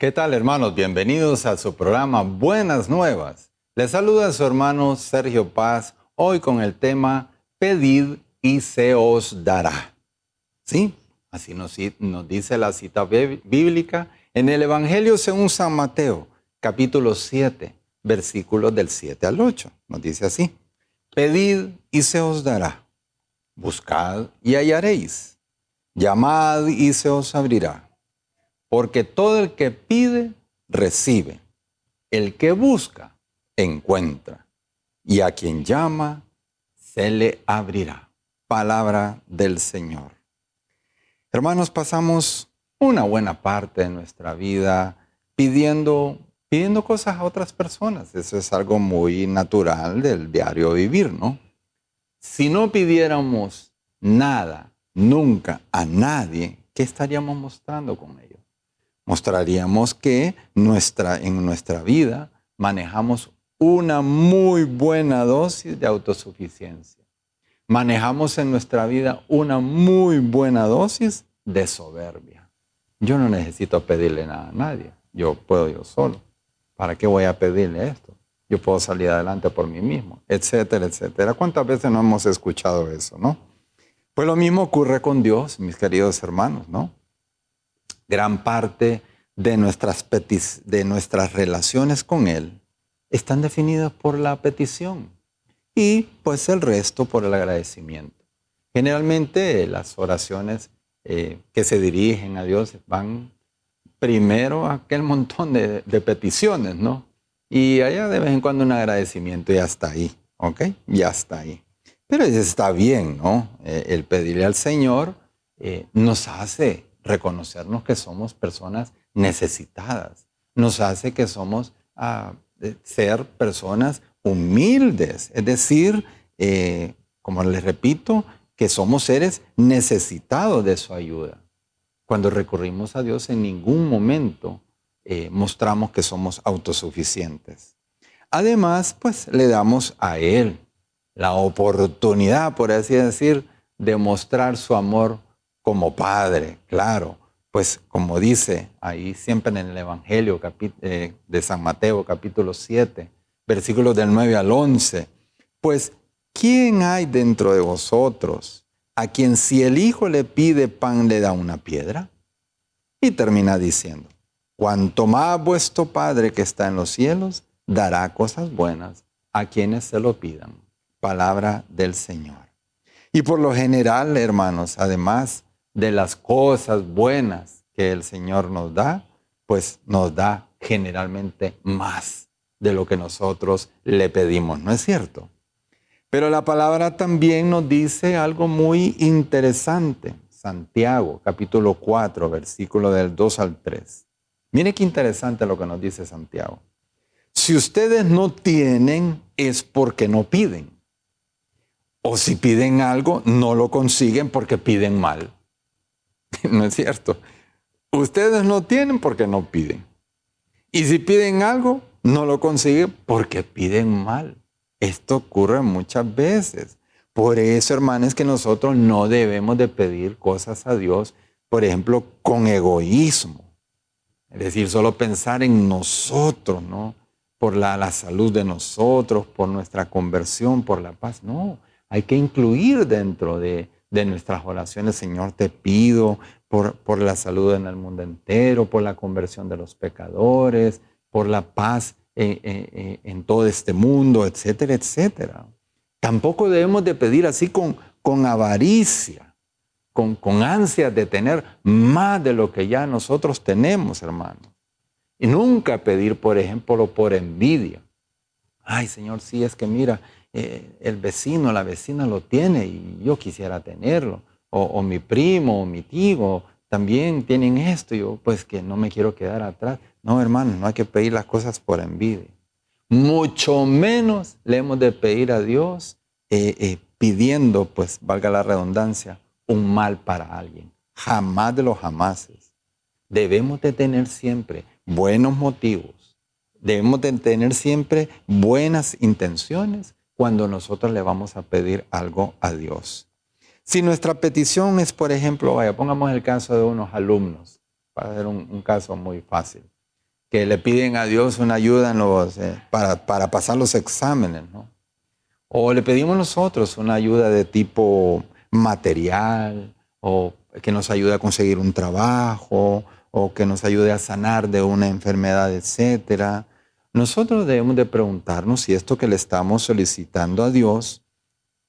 ¿Qué tal, hermanos? Bienvenidos a su programa Buenas Nuevas. Les saluda su hermano Sergio Paz, hoy con el tema Pedid y se os dará. Sí, así nos dice la cita bíblica en el Evangelio según San Mateo, capítulo 7, versículos del 7 al 8. Nos dice así: Pedid y se os dará, buscad y hallaréis, llamad y se os abrirá. Porque todo el que pide, recibe. El que busca, encuentra. Y a quien llama, se le abrirá. Palabra del Señor. Hermanos, pasamos una buena parte de nuestra vida pidiendo cosas a otras personas. Eso es algo muy natural del diario vivir, ¿no? Si no pidiéramos nada, nunca, a nadie, ¿qué estaríamos mostrando con ello? Mostraríamos que en nuestra vida manejamos una muy buena dosis de autosuficiencia. Manejamos en nuestra vida una muy buena dosis de soberbia. Yo no necesito pedirle nada a nadie. Yo puedo yo solo. ¿Para qué voy a pedirle esto? Yo puedo salir adelante por mí mismo, etcétera, etcétera. ¿Cuántas veces no hemos escuchado eso, no? Pues lo mismo ocurre con Dios, mis queridos hermanos, ¿no? Gran parte de nuestras relaciones con Él están definidas por la petición y pues el resto por el agradecimiento. Generalmente las oraciones que se dirigen a Dios van primero a aquel montón de peticiones, ¿no? Y allá de vez en cuando un agradecimiento y hasta ahí, ¿ok? Ya está ahí. Pero está bien, ¿no? El pedirle al Señor nos hace reconocernos que somos personas necesitadas. Nos hace que somos ser personas humildes. Es decir, como les repito, que somos seres necesitados de su ayuda. Cuando recurrimos a Dios, en ningún momento mostramos que somos autosuficientes. Además, pues le damos a Él la oportunidad, por así decir, de mostrar su amor como Padre, claro. Pues como dice ahí siempre en el Evangelio de San Mateo, capítulo 7, versículos del 9 al 11. Pues, ¿quién hay dentro de vosotros a quien si el hijo le pide pan le da una piedra? Y termina diciendo: cuanto más vuestro Padre que está en los cielos dará cosas buenas a quienes se lo pidan. Palabra del Señor. Y por lo general, hermanos, además de las cosas buenas que el Señor nos da, pues nos da generalmente más de lo que nosotros le pedimos, ¿no es cierto? Pero la palabra también nos dice algo muy interesante. Santiago, capítulo 4, versículo del 2 al 3. Mire qué interesante lo que nos dice Santiago. Si ustedes no tienen, es porque no piden. O si piden algo, no lo consiguen porque piden mal. ¿No es cierto? Ustedes no tienen porque no piden. Y si piden algo, no lo consiguen porque piden mal. Esto ocurre muchas veces. Por eso, hermanos, que nosotros no debemos de pedir cosas a Dios, por ejemplo, con egoísmo. Es decir, solo pensar en nosotros, ¿no? Por la salud de nosotros, por nuestra conversión, por la paz. No, hay que incluir dentro de nuestras oraciones: Señor, te pido por la salud en el mundo entero, por la conversión de los pecadores, por la paz en todo este mundo, etcétera, etcétera. Tampoco debemos de pedir así con avaricia, con ansias de tener más de lo que ya nosotros tenemos, hermanos. Y nunca pedir, por ejemplo, por envidia. Ay, Señor, sí, es que mira, el vecino, la vecina lo tiene y yo quisiera tenerlo. O mi primo o mi tío también tienen esto y yo pues que no me quiero quedar atrás. No, hermano, no hay que pedir las cosas por envidia. Mucho menos le hemos de pedir a Dios pidiendo, pues valga la redundancia, un mal para alguien. Jamás de los jamases. Debemos de tener siempre buenos motivos. Debemos de tener siempre buenas intenciones cuando nosotros le vamos a pedir algo a Dios. Si nuestra petición es, por ejemplo, pongamos el caso de unos alumnos, para hacer un caso muy fácil. que le piden a Dios una ayuda en para pasar los exámenes, ¿no? O le pedimos nosotros una ayuda de tipo material, o que nos ayude a conseguir un trabajo, o que nos ayude a sanar de una enfermedad, etcétera. Nosotros debemos de preguntarnos si esto que le estamos solicitando a Dios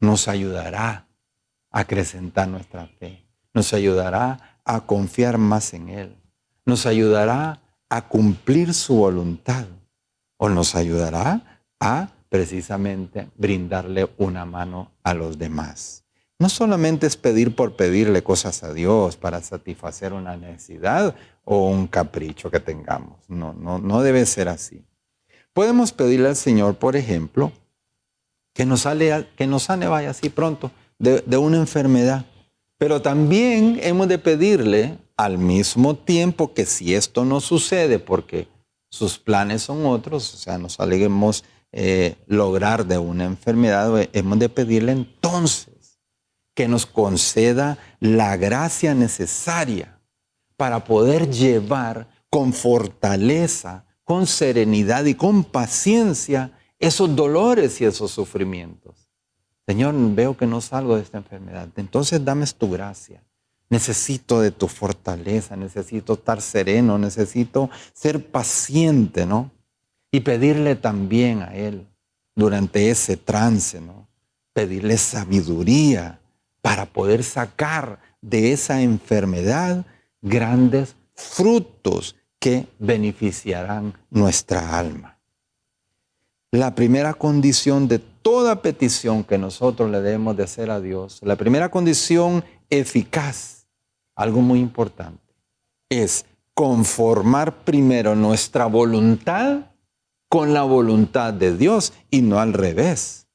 nos ayudará a acrecentar nuestra fe, nos ayudará a confiar más en Él, nos ayudará a cumplir su voluntad, o nos ayudará a precisamente brindarle una mano a los demás. No solamente es pedir por pedirle cosas a Dios para satisfacer una necesidad o un capricho que tengamos. No debe ser así. Podemos pedirle al Señor, por ejemplo, que nos sane, vaya así pronto, de una enfermedad. Pero también hemos de pedirle al mismo tiempo que si esto no sucede porque sus planes son otros, o sea, nos aleguemos lograr de una enfermedad, hemos de pedirle entonces que nos conceda la gracia necesaria para poder llevar con fortaleza, con serenidad y con paciencia esos dolores y esos sufrimientos. Señor, veo que no salgo de esta enfermedad, entonces dame tu gracia. Necesito de tu fortaleza, necesito estar sereno, necesito ser paciente, ¿no? Y pedirle también a Él, durante ese trance, ¿no? Pedirle sabiduría para poder sacar de esa enfermedad grandes frutos que beneficiarán nuestra alma. La primera condición de toda petición que nosotros le debemos de hacer a Dios, la primera condición eficaz, algo muy importante, es conformar primero nuestra voluntad con la voluntad de Dios y no al revés.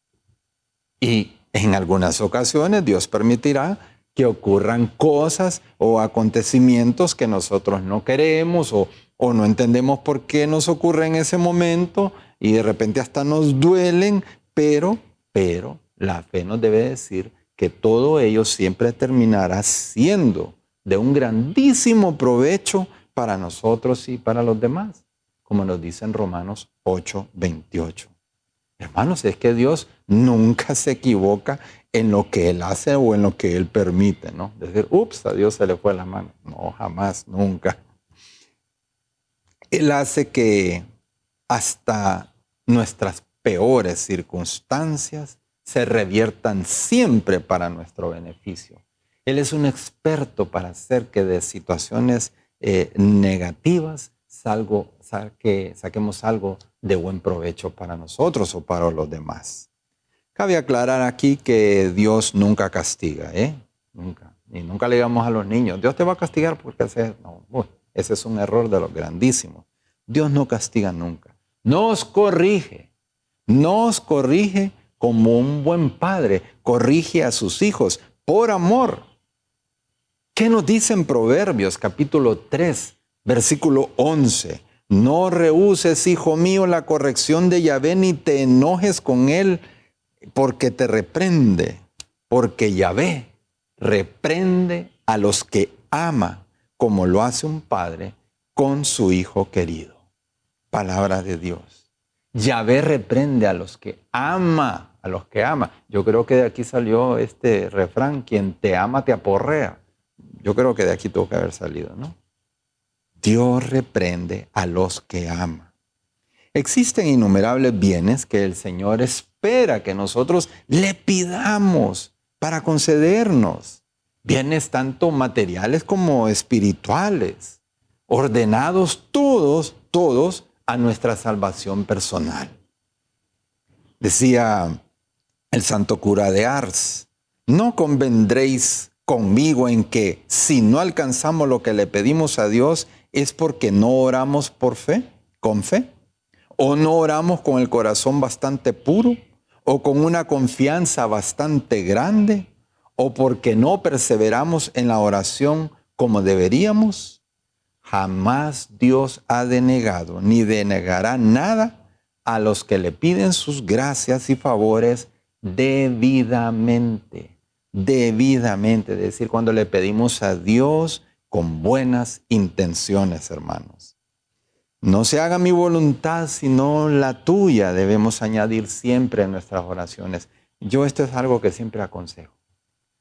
Y en algunas ocasiones Dios permitirá que ocurran cosas o acontecimientos que nosotros no queremos o no entendemos por qué nos ocurre en ese momento y de repente hasta nos duelen, pero la fe nos debe decir que todo ello siempre terminará siendo de un grandísimo provecho para nosotros y para los demás, como nos dice en Romanos 8:28. Hermanos, es que Dios nunca se equivoca en lo que Él hace o en lo que Él permite, ¿no? Decir, ups, a Dios se le fue la mano. No, jamás, nunca. Él hace que hasta nuestras peores circunstancias se reviertan siempre para nuestro beneficio. Él es un experto para hacer que de situaciones negativas saquemos algo de buen provecho para nosotros o para los demás. Cabe aclarar aquí que Dios nunca castiga, Nunca. Y nunca le digamos a los niños, Dios te va a castigar porque ese es un error de los grandísimos. Dios no castiga nunca. Nos corrige como un buen padre, corrige a sus hijos por amor. ¿Qué nos dice en Proverbios capítulo 3, versículo 11? No rehúses, hijo mío, la corrección de Yahvé, ni te enojes con él, porque te reprende. Porque Yahvé reprende a los que ama, como lo hace un padre con su hijo querido. Palabra de Dios. Yahvé reprende a los que ama, a los que ama. Yo creo que de aquí salió este refrán, quien te ama te aporrea. Yo creo que de aquí tuvo que haber salido, ¿no? Dios reprende a los que ama. Existen innumerables bienes que el Señor espera que nosotros le pidamos para concedernos. Bienes tanto materiales como espirituales, ordenados todos a nuestra salvación personal. Decía el santo cura de Ars, no convendréis conmigo en que si no alcanzamos lo que le pedimos a Dios es porque no oramos con fe, o no oramos con el corazón bastante puro, o con una confianza bastante grande, o porque no perseveramos en la oración como deberíamos. Jamás Dios ha denegado ni denegará nada a los que le piden sus gracias y favores debidamente. Debidamente, es decir, cuando le pedimos a Dios con buenas intenciones, hermanos. No se haga mi voluntad, sino la tuya, debemos añadir siempre en nuestras oraciones. Yo esto es algo que siempre aconsejo.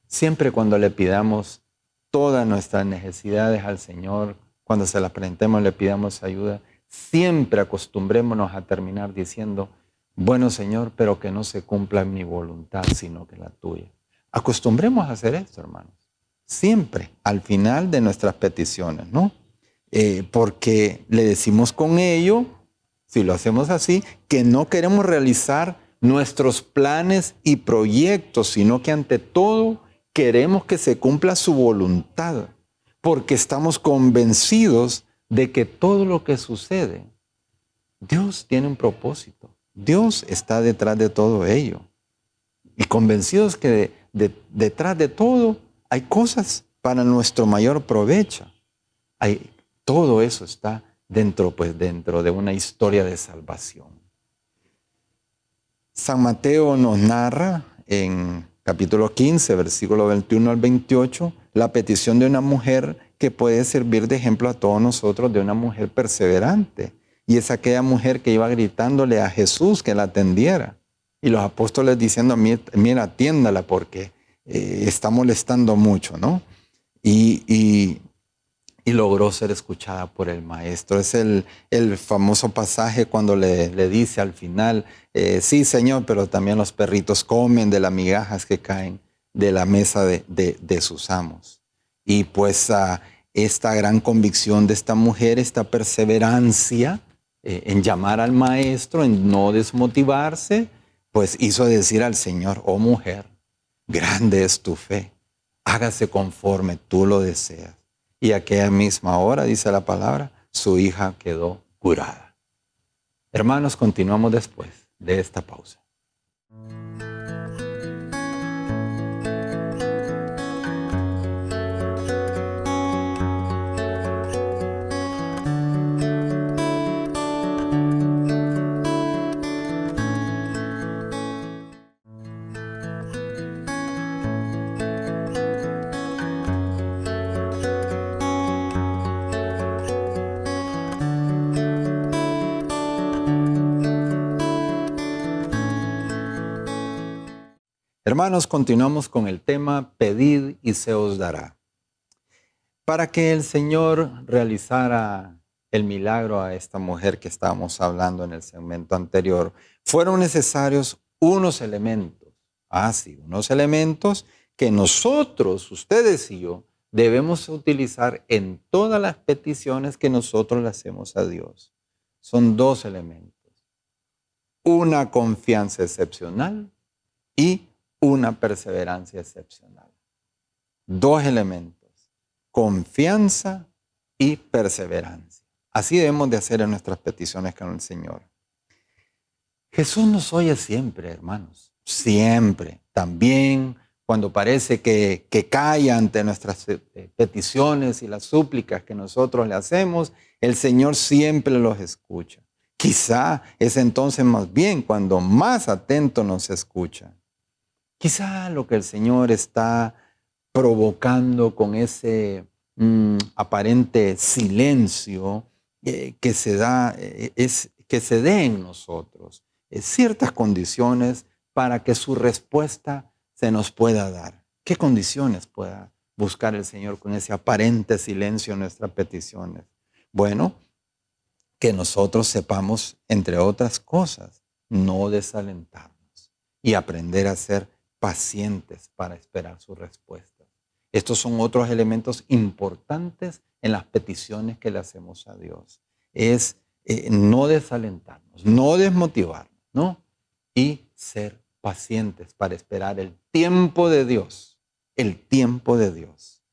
Siempre cuando le pidamos todas nuestras necesidades al Señor, cuando se las presentemos, le pidamos ayuda, siempre acostumbrémonos a terminar diciendo, bueno Señor, pero que no se cumpla mi voluntad, sino que la tuya. Acostumbremos a hacer esto, hermanos. Siempre, al final de nuestras peticiones, ¿no? Porque le decimos con ello, si lo hacemos así, que no queremos realizar nuestros planes y proyectos, sino que ante todo queremos que se cumpla su voluntad, porque estamos convencidos de que todo lo que sucede, Dios tiene un propósito. Dios está detrás de todo ello. Y convencidos que detrás de todo hay cosas para nuestro mayor provecho. Todo eso está dentro de una historia de salvación. San Mateo nos narra en capítulo 15, versículo 21 al 28, la petición de una mujer que puede servir de ejemplo a todos nosotros, de una mujer perseverante. Y es aquella mujer que iba gritándole a Jesús que la atendiera. Y los apóstoles diciendo, mira, atiéndala porque está molestando mucho, ¿no? Y logró ser escuchada por el maestro. Es el famoso pasaje cuando le dice al final, sí Señor, pero también los perritos comen de las migajas que caen de la mesa de sus amos. Y pues esta gran convicción de esta mujer, esta perseverancia en llamar al maestro, en no desmotivarse, pues hizo decir al Señor, oh mujer, grande es tu fe, hágase conforme tú lo deseas. Y aquella misma hora, dice la palabra, su hija quedó curada. Hermanos, continuamos después de esta pausa. Hermanos, continuamos con el tema pedid y se os dará. Para que el Señor realizara el milagro a esta mujer que estábamos hablando en el segmento anterior, fueron necesarios unos elementos. Unos elementos que nosotros, ustedes y yo, debemos utilizar en todas las peticiones que nosotros le hacemos a Dios. Son dos elementos. Una confianza excepcional y una perseverancia excepcional. Dos elementos, confianza y perseverancia. Así debemos de hacer en nuestras peticiones con el Señor. Jesús nos oye siempre, hermanos, siempre. También cuando parece que calla ante nuestras peticiones y las súplicas que nosotros le hacemos, el Señor siempre los escucha. Quizá es entonces más bien cuando más atento nos escucha. Quizá lo que el Señor está provocando con ese aparente silencio que se da, es que se dé en nosotros ciertas condiciones para que su respuesta se nos pueda dar. ¿Qué condiciones pueda buscar el Señor con ese aparente silencio en nuestras peticiones? Bueno, que nosotros sepamos, entre otras cosas, no desalentarnos y aprender a ser pacientes para esperar su respuesta. Estos son otros elementos importantes en las peticiones que le hacemos a Dios. Es no desalentarnos, no desmotivarnos, ¿no? Y ser pacientes para esperar el tiempo de Dios, el tiempo de Dios.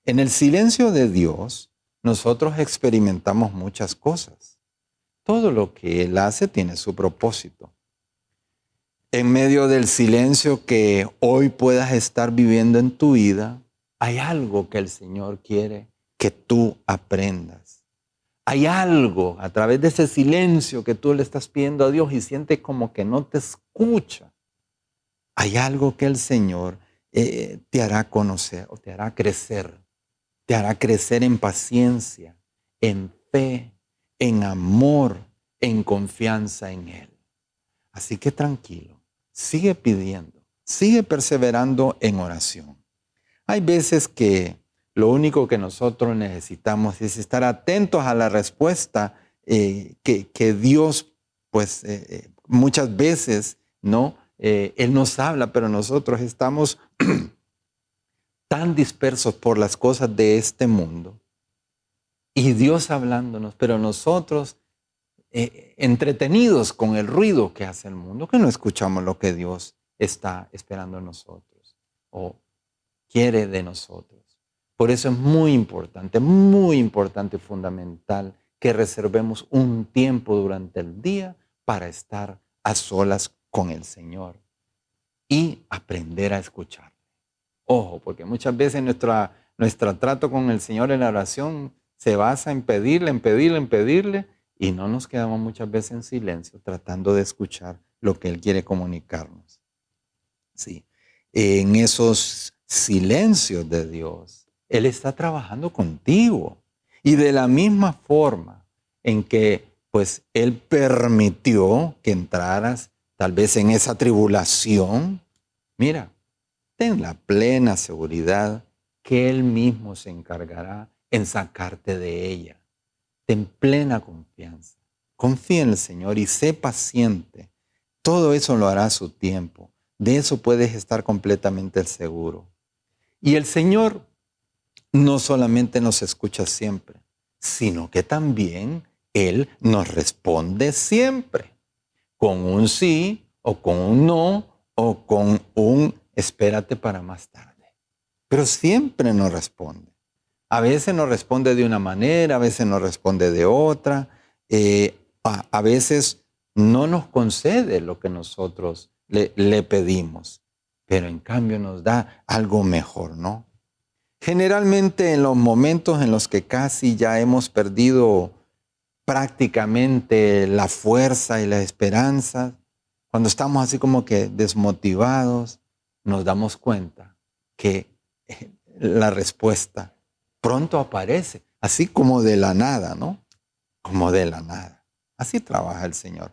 En el silencio de Dios, nosotros experimentamos muchas cosas. Todo lo que Él hace tiene su propósito. En medio del silencio que hoy puedas estar viviendo en tu vida, hay algo que el Señor quiere que tú aprendas. Hay algo a través de ese silencio que tú le estás pidiendo a Dios y sientes como que no te escucha. Hay algo que el Señor te hará conocer o te hará crecer en paciencia, en fe, en amor, en confianza en Él. Así que tranquilo, sigue pidiendo, sigue perseverando en oración. Hay veces que lo único que nosotros necesitamos es estar atentos a la respuesta que Dios, pues muchas veces, ¿no? Él nos habla, pero nosotros estamos tan dispersos por las cosas de este mundo. Y Dios hablándonos, pero nosotros entretenidos con el ruido que hace el mundo, que no escuchamos lo que Dios está esperando de nosotros o quiere de nosotros. Por eso es muy importante y fundamental que reservemos un tiempo durante el día para estar a solas con el Señor y aprender a escuchar. Ojo, porque muchas veces nuestro trato con el Señor en la oración se basa en pedirle, y no nos quedamos muchas veces en silencio tratando de escuchar lo que Él quiere comunicarnos. Sí. En esos silencios de Dios, Él está trabajando contigo. Y de la misma forma en que pues Él permitió que entraras tal vez en esa tribulación, mira, ten la plena seguridad que Él mismo se encargará en sacarte de ella. Ten plena confianza. Confía en el Señor y sé paciente. Todo eso lo hará a su tiempo. De eso puedes estar completamente seguro. Y el Señor no solamente nos escucha siempre, sino que también Él nos responde siempre. Con un sí, o con un no, o con un espérate para más tarde. Pero siempre nos responde. A veces nos responde de una manera, a veces nos responde de otra. A veces no nos concede lo que nosotros le pedimos, pero en cambio nos da algo mejor, ¿no? Generalmente en los momentos en los que casi ya hemos perdido prácticamente la fuerza y la esperanza, cuando estamos así como que desmotivados, nos damos cuenta que la respuesta pronto aparece, así como de la nada, ¿no? Como de la nada. Así trabaja el Señor.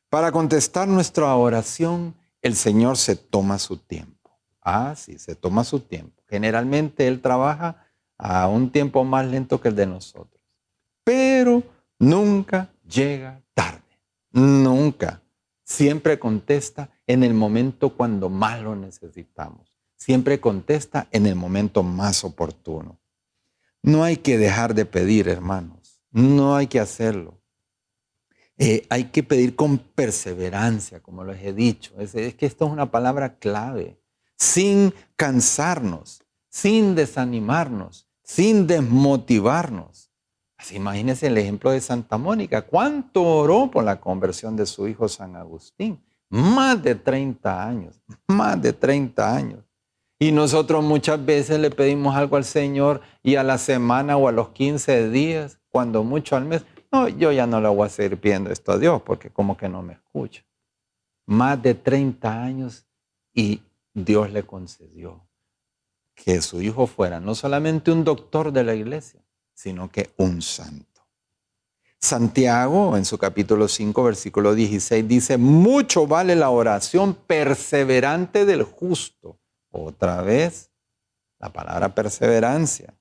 Para contestar nuestra oración, el Señor se toma su tiempo. Ah, sí, se toma su tiempo. Generalmente Él trabaja a un tiempo más lento que el de nosotros. Pero nunca llega tarde. Nunca. Siempre contesta en el momento cuando más lo necesitamos. Siempre contesta en el momento más oportuno. No hay que dejar de pedir, hermanos. No hay que hacerlo. Hay que pedir con perseverancia, como les he dicho. Es que esto es una palabra clave. Sin cansarnos, sin desanimarnos, sin desmotivarnos. Así imagínense el ejemplo de Santa Mónica. ¿Cuánto oró por la conversión de su hijo San Agustín? Más de 30 años, más de 30 años. Y nosotros muchas veces le pedimos algo al Señor y a la semana o a los 15 días, cuando mucho al mes, no, yo ya no le voy a seguir pidiendo esto a Dios porque como que no me escucha. Más de 30 años y Dios le concedió que su hijo fuera no solamente un doctor de la iglesia, sino que un santo. Santiago, en su capítulo 5, versículo 16, dice, mucho vale la oración perseverante del justo. Otra vez, la palabra perseverancia.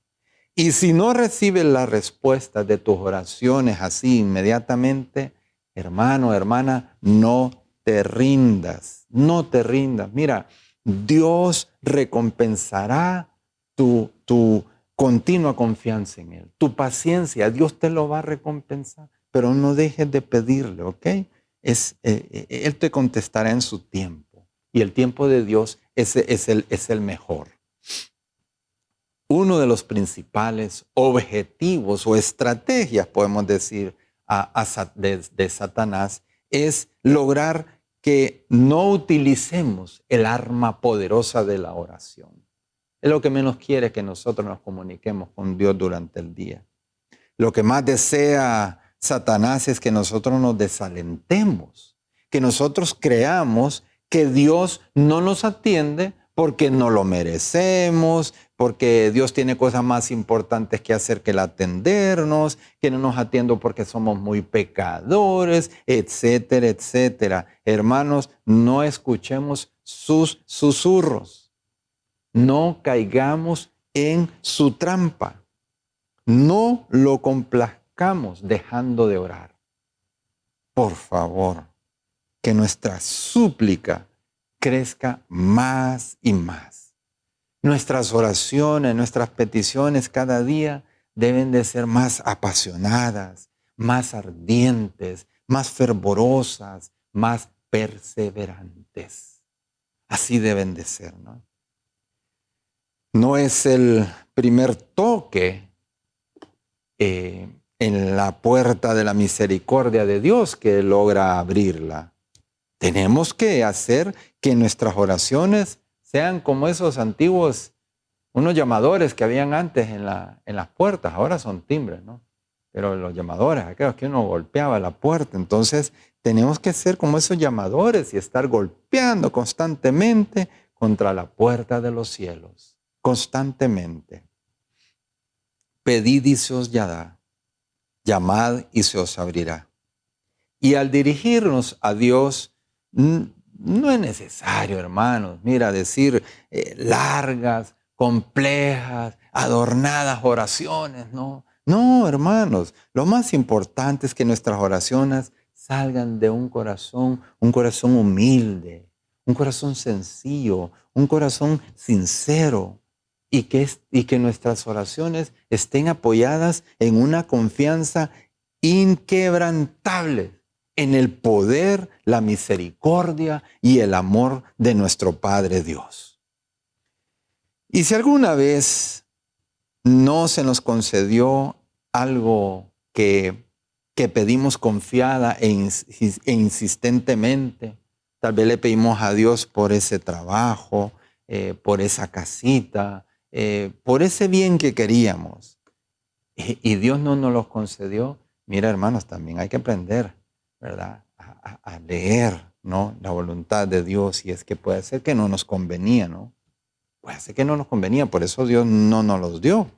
Y si no recibes la respuesta de tus oraciones así inmediatamente, hermano, hermana, no te rindas, no te rindas. Mira, Dios recompensará tu continua confianza en Él, tu paciencia, Dios te lo va a recompensar, pero no dejes de pedirle, ¿ok? Él te contestará en su tiempo y el tiempo de Dios es el mejor. Uno de los principales objetivos o estrategias, podemos decir, de Satanás es lograr que no utilicemos el arma poderosa de la oración. Es lo que menos quiere que nosotros nos comuniquemos con Dios durante el día. Lo que más desea Satanás es que nosotros nos desalentemos, que nosotros creamos que Dios no nos atiende porque no lo merecemos, porque Dios tiene cosas más importantes que hacer que el atendernos, que no nos atiendo porque somos muy pecadores, etcétera, etcétera. Hermanos, no escuchemos sus susurros. No caigamos en su trampa. No lo complazcamos dejando de orar. Por favor, que nuestra súplica crezca más y más. Nuestras oraciones, nuestras peticiones cada día deben de ser más apasionadas, más ardientes, más fervorosas, más perseverantes. Así deben de ser, ¿no? No es el primer toque en la puerta de la misericordia de Dios que logra abrirla. Tenemos que hacer que nuestras oraciones sean como esos antiguos, unos llamadores que habían antes en las puertas, ahora son timbres, ¿no? Pero los llamadores, aquellos que uno golpeaba la puerta, entonces tenemos que ser como esos llamadores y estar golpeando constantemente contra la puerta de los cielos, constantemente. Pedid y se os dará, llamad y se os abrirá. Y al dirigirnos a Dios, no es necesario, hermanos, mira, decir largas, complejas, adornadas oraciones, no. No, hermanos, lo más importante es que nuestras oraciones salgan de un corazón humilde, un corazón sencillo, un corazón sincero, y que nuestras oraciones estén apoyadas en una confianza inquebrantable en el poder, la misericordia y el amor de nuestro Padre Dios. Y si alguna vez no se nos concedió algo que pedimos confiada e insistentemente, tal vez le pedimos a Dios por ese trabajo, por esa casita, por ese bien que queríamos, y Dios no nos los concedió. Mira, hermanos, también hay que aprender, ¿verdad? A leer, ¿no? La voluntad de Dios, y es que puede ser que no nos convenía, ¿no? Puede ser que no nos convenía, por eso Dios no nos los dio.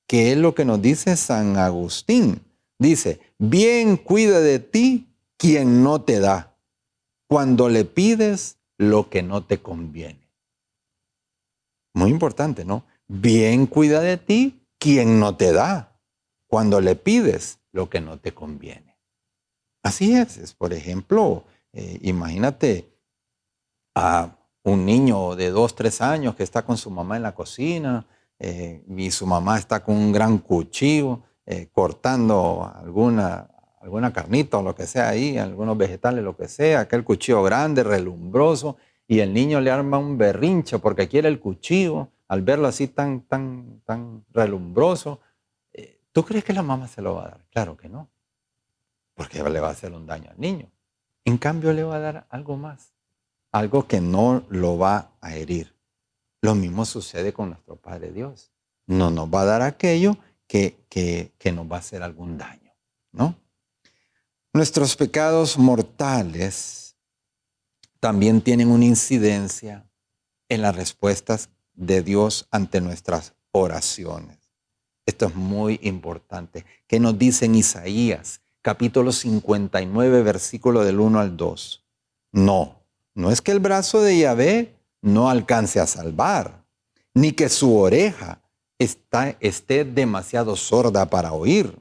Que es lo que nos dice San Agustín. Dice, bien cuida de ti quien no te da, cuando le pides lo que no te conviene. Muy importante, ¿no? Bien cuida de ti quien no te da, cuando le pides lo que no te conviene. Así es por ejemplo, imagínate a un niño de 2, 3 años que está con su mamá en la cocina, y su mamá está con un gran cuchillo cortando alguna carnita o lo que sea ahí, algunos vegetales, lo que sea, aquel cuchillo grande, relumbroso, y el niño le arma un berrinche porque quiere el cuchillo al verlo así tan relumbroso. ¿Tú crees que la mamá se lo va a dar? Claro que no, porque le va a hacer un daño al niño. En cambio, le va a dar algo más, algo que no lo va a herir. Lo mismo sucede con nuestro Padre Dios. No nos va a dar aquello que nos va a hacer algún daño, ¿no? Nuestros pecados mortales también tienen una incidencia en las respuestas de Dios ante nuestras oraciones. Esto es muy importante. ¿Qué nos dice en Isaías, capítulo 59, versículo del 1 al 2? No es que el brazo de Yahvé no alcance a salvar, ni que su oreja esté demasiado sorda para oír,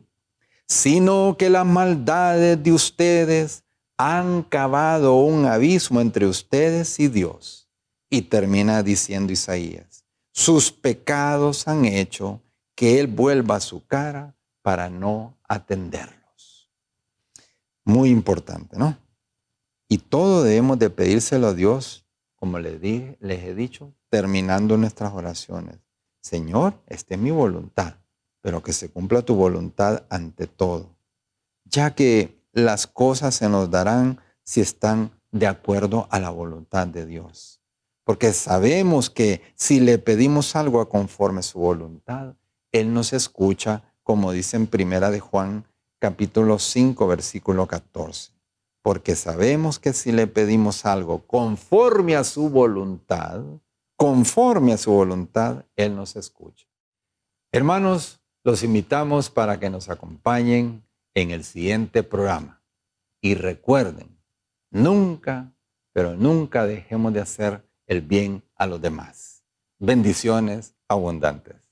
sino que las maldades de ustedes han cavado un abismo entre ustedes y Dios. Y termina diciendo Isaías, sus pecados han hecho que Él vuelva su cara para no atenderlos. Muy importante, ¿no? Y todo debemos de pedírselo a Dios, como les he dicho, terminando nuestras oraciones. Señor, esta es mi voluntad, pero que se cumpla tu voluntad ante todo, ya que las cosas se nos darán si están de acuerdo a la voluntad de Dios. Porque sabemos que si le pedimos algo conforme a su voluntad, Él nos escucha, como dice en 1 de Juan, capítulo 5, versículo 14. Porque sabemos que si le pedimos algo conforme a su voluntad, conforme a su voluntad, Él nos escucha. Hermanos, los invitamos para que nos acompañen en el siguiente programa. Y recuerden, nunca, pero nunca dejemos de hacer el bien a los demás. Bendiciones abundantes.